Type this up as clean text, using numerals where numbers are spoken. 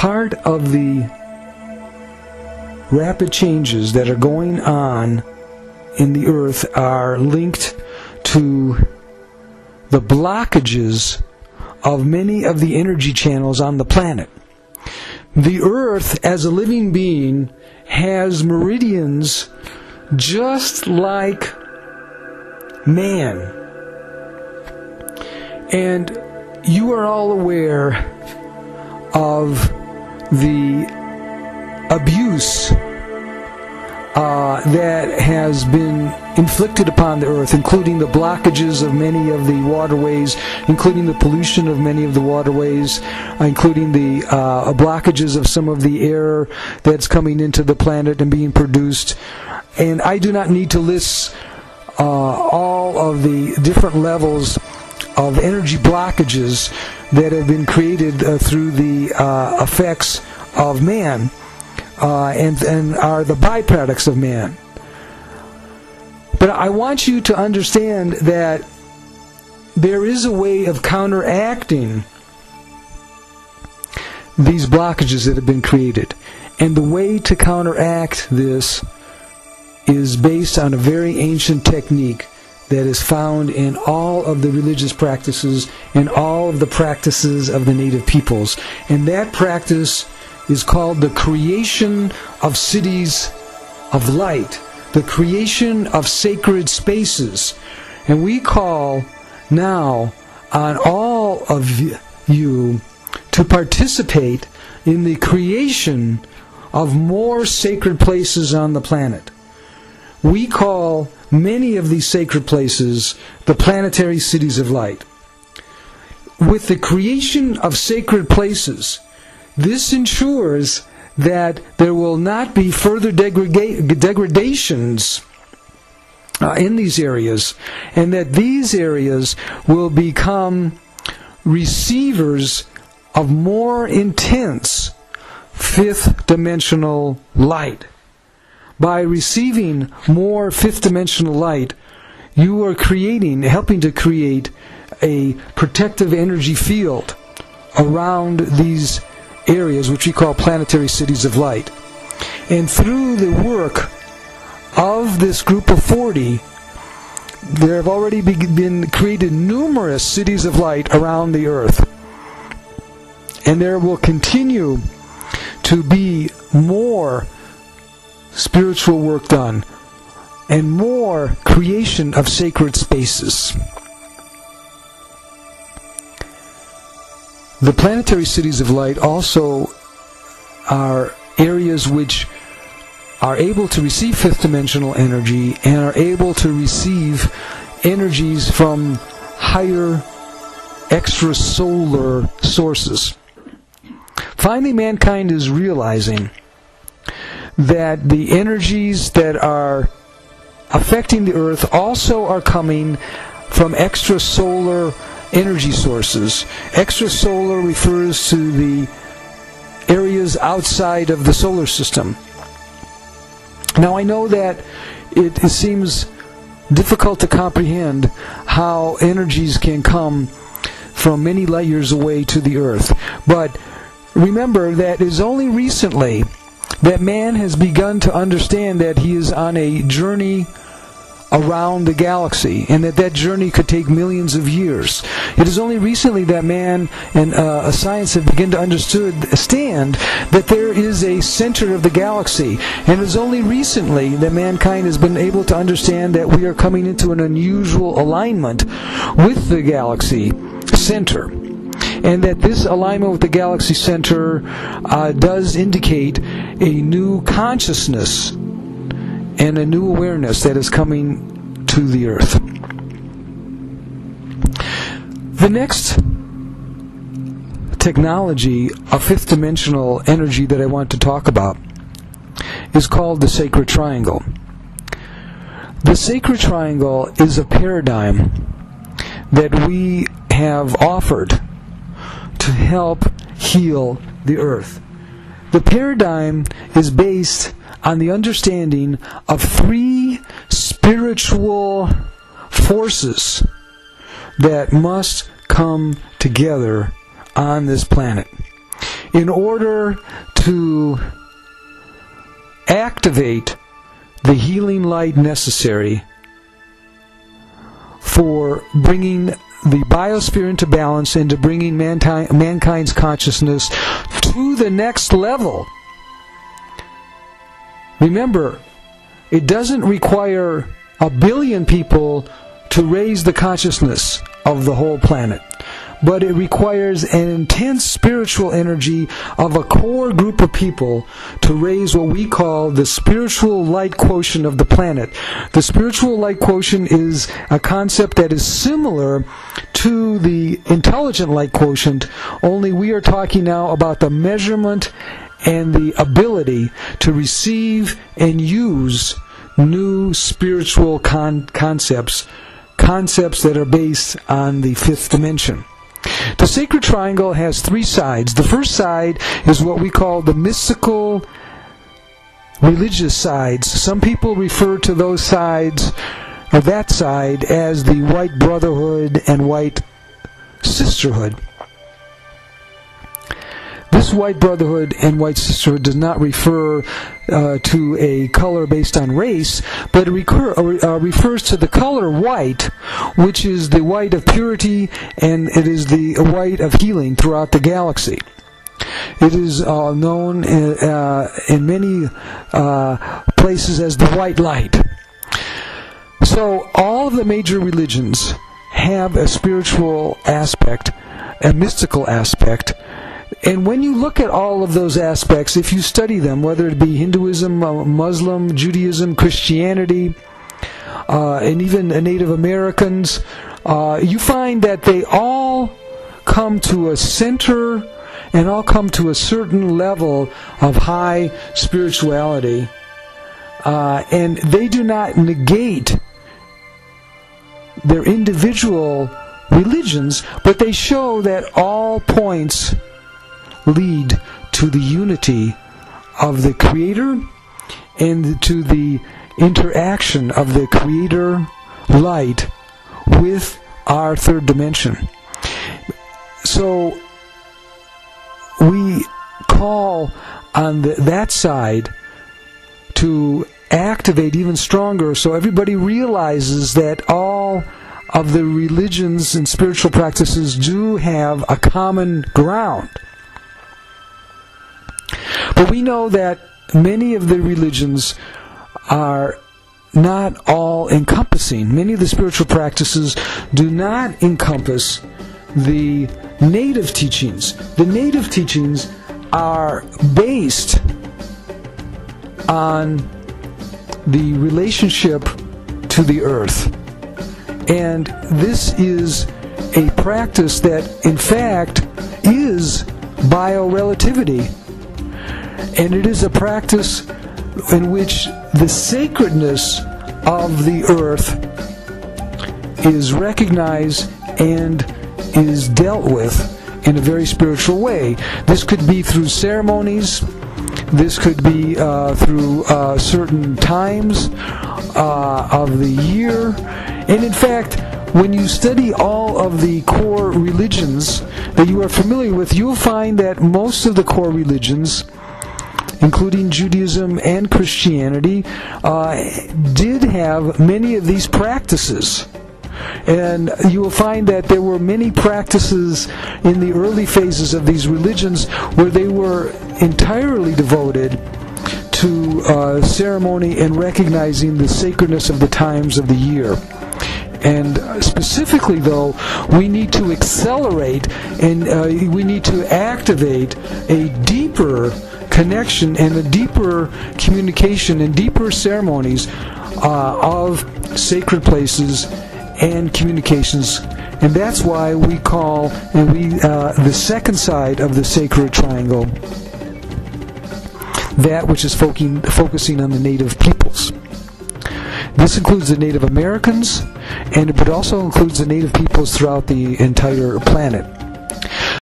part of the rapid changes that are going on in the Earth are linked to the blockages of many of the energy channels on the planet. The Earth, as a living being, has meridians just like man. And you are all aware of the abuse that has been inflicted upon the Earth, including the blockages of many of the waterways, including the pollution of many of the waterways, including the blockages of some of the air that's coming into the planet and being produced. And I do not need to list all of the different levels of energy blockages that have been created through the effects of man and are the byproducts of man. But I want you to understand that there is a way of counteracting these blockages that have been created. And the way to counteract this is based on a very ancient technique that is found in all of the religious practices and all of the practices of the native peoples. And that practice is called the creation of cities of light, the creation of sacred spaces. And we call now on all of you to participate in the creation of more sacred places on the planet. We call many of these sacred places the planetary cities of light. With the creation of sacred places, this ensures that there will not be further degradations in these areas, and that these areas will become receivers of more intense fifth dimensional light. By receiving more fifth dimensional light, you are helping to create a protective energy field around these areas, which we call planetary cities of light. And through the work of this group of 40, there have already been created numerous cities of light around the Earth. And there will continue to be more spiritual work done and more creation of sacred spaces. The planetary cities of light also are areas which are able to receive fifth dimensional energy and are able to receive energies from higher extrasolar sources. Finally, mankind is realizing that the energies that are affecting the Earth also are coming from extrasolar energy sources. Extrasolar refers to the areas outside of the solar system. Now, I know that it seems difficult to comprehend how energies can come from many light years away to the Earth. But remember that it is only recently that man has begun to understand that he is on a journey around the galaxy, and that journey could take millions of years. It is only recently that man and science have begun to understand that there is a center of the galaxy, and it is only recently that mankind has been able to understand that we are coming into an unusual alignment with the galaxy center, and that this alignment with the galaxy center does indicate a new consciousness and a new awareness that is coming to the Earth. The next technology of fifth dimensional energy that I want to talk about is called the sacred triangle. The sacred triangle is a paradigm that we have offered to help heal the Earth. The paradigm is based on the understanding of three spiritual forces that must come together on this planet. in order to activate the healing light necessary for bringing the biosphere into balance and to bringing mankind's consciousness to the next level. Remember, it doesn't require 1 billion people to raise the consciousness of the whole planet, but it requires an intense spiritual energy of a core group of people to raise what we call the spiritual light quotient of the planet. The spiritual light quotient is a concept that is similar to the intelligent light quotient, only we are talking now about the measurement and the ability to receive and use new spiritual concepts that are based on the fifth dimension. The sacred triangle has 3 sides. The first side is what we call the mystical religious sides. Some people refer to those sides, or that side, as the white brotherhood and white sisterhood. This white brotherhood and white sisterhood does not refer to a color based on race, but it refers to the color white, which is the white of purity, and it is the white of healing throughout the galaxy. It is known in many places as the white light. So all of the major religions have a spiritual aspect, a mystical aspect. And when you look at all of those aspects, if you study them, whether it be Hinduism, Muslim, Judaism, Christianity, and even Native Americans, you find that they all come to a center and all come to a certain level of high spirituality. And they do not negate their individual religions, but they show that all points lead to the unity of the Creator and to the interaction of the Creator light with our third dimension. So we call on that side to activate even stronger, so everybody realizes that all of the religions and spiritual practices do have a common ground. But we know that many of the religions are not all encompassing. Many of the spiritual practices do not encompass the native teachings. The native teachings are based on the relationship to the earth. And this is a practice that, in fact, is biorelativity. And it is a practice in which the sacredness of the earth is recognized and is dealt with in a very spiritual way. This could be through ceremonies. This could be through certain times of the year. And in fact, when you study all of the core religions that you are familiar with, you'll find that most of the core religions, including Judaism and Christianity, did have many of these practices. And you will find that there were many practices in the early phases of these religions where they were entirely devoted to ceremony and recognizing the sacredness of the times of the year. And specifically, though, we need to accelerate and we need to activate a deeper connection and a deeper communication and deeper ceremonies of sacred places and communications. And that's why we call the second side of the sacred triangle that which is focusing on the native peoples. This includes the Native Americans, but it also includes the native peoples throughout the entire planet.